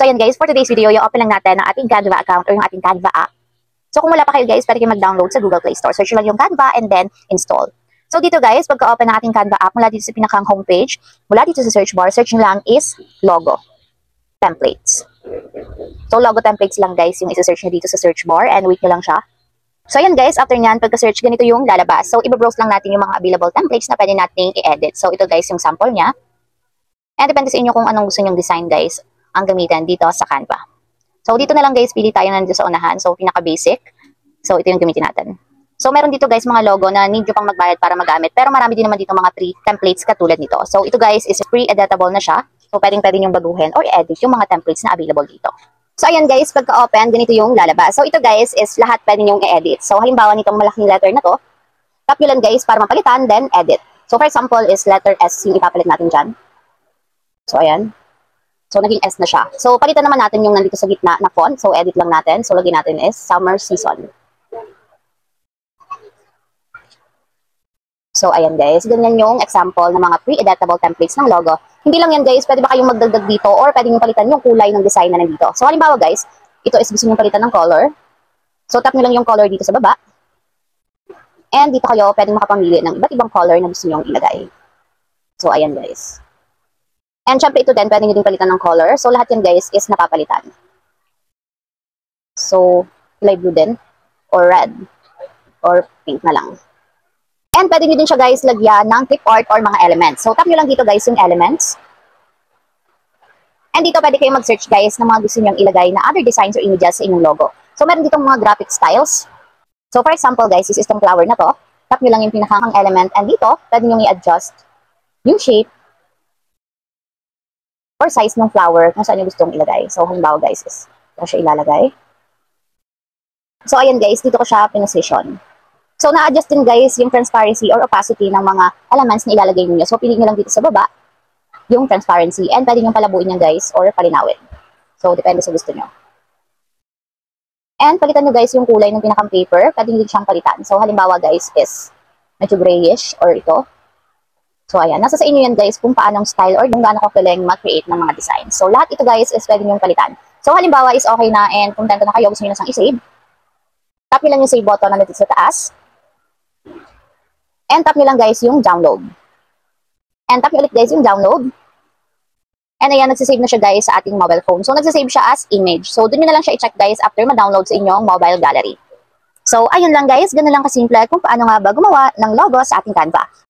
So ayan guys, for today's video, i-open lang natin ang ating Canva account or yung ating Canva app. So kung wala pa kayo guys, pwede kayo mag-download sa Google Play Store. Search lang yung Canva and then install. So dito guys, pagka-open ng ating Canva app, mula dito sa pinakang homepage, mula dito sa search bar, search nyo lang is logo templates. So logo templates lang guys yung isa-search nyo dito sa search bar and wait nyo lang siya. So ayan guys, after nyan, pagka-search, ganito yung lalabas. So i-browse lang natin yung mga available templates na pwede nating i-edit. So ito guys yung sample nya. And depende sa inyo kung anong gusto nyong design guys ang gamitin dito sa Canva. So dito na lang guys, pili tayo nandito sa unahan. So pinaka-basic. So ito yung gamitin natin. So meron dito guys mga logo na need nyo pang magbayad para magamit. Pero marami din naman dito mga free templates katulad nito. So ito guys is pre-editable na siya. So pwede nyo baguhin or edit yung mga templates na available dito. So ayan guys, pagka-open, ganito yung lalabas. So ito guys is lahat pwede nyong i-edit. So halimbawa nitong malaking letter na to, tap nyo lang guys para mapalitan, then edit. So for example is letter S yung ipapalit natin dyan. So ayan. So, naging S na siya. So, palitan naman natin yung nandito sa gitna na font. So, edit lang natin. So, lagyan natin is summer season. So, ayan guys. Ganyan yung example ng mga pre-editable templates ng logo. Hindi lang yan guys. Pwede ba kayong magdagdag dito or pwede nyo palitan yung kulay ng design na nandito. So, halimbawa guys, ito is gusto nyo palitan ng color. So, tap nyo lang yung color dito sa baba. And dito kayo pwede makapamili ng iba't ibang color na gusto nyo ilagay. So, ayan guys. And syempre ito din, pwede nyo din palitan ng color. So, lahat yan guys is napapalitan. So, light blue din. Or red. Or pink na lang. And pwede nyo din siya guys lagyan ng clip art or mga elements. So, tap nyo lang dito guys yung elements. And dito pwede kayo mag-search guys ng mga gusto nyo ilagay na other designs or images sa inyong logo. So, meron ditong mga graphic styles. So, for example guys, is itong flower na to. Tap nyo lang yung pinakang element. And dito, pwede nyo i-adjust yung shape or size ng flower kung saan nyo gustong ilagay. So, halimbawa guys, is ito siya ilalagay. So, ayan guys, dito ko siya pinosisyon. So, na-adjust din guys yung transparency or opacity ng mga elements na ilalagay niyo. So, pili nyo lang dito sa baba yung transparency and pwede nyo palabuin yan guys or palinawin. So, depende sa gusto nyo. And palitan nyo guys yung kulay ng pinakang paper. Pwede nyo siyang palitan. So, halimbawa guys is medyo grayish or ito. So, ayan. Nasa sa inyo yan, guys, kung paanong style or kung gaano ka galing mag-create ng mga design. So, lahat ito, guys, is pwede nyo palitan. So, halimbawa is okay na and kontento na kayo, gusto nyo na siyang i-save. Tap nyo lang yung save button na dito sa taas. And tap nyo lang, guys, yung download. And tap nyo ulit, guys, yung download. And ayan, nagsisave na siya, guys, sa ating mobile phone. So, nagsisave siya as image. So, dun nyo na lang siya i-check, guys, after ma-download sa inyong mobile gallery. So, ayun lang, guys. Ganun lang kasimple kung paano nga ba gumawa ng logo sa ating Canva.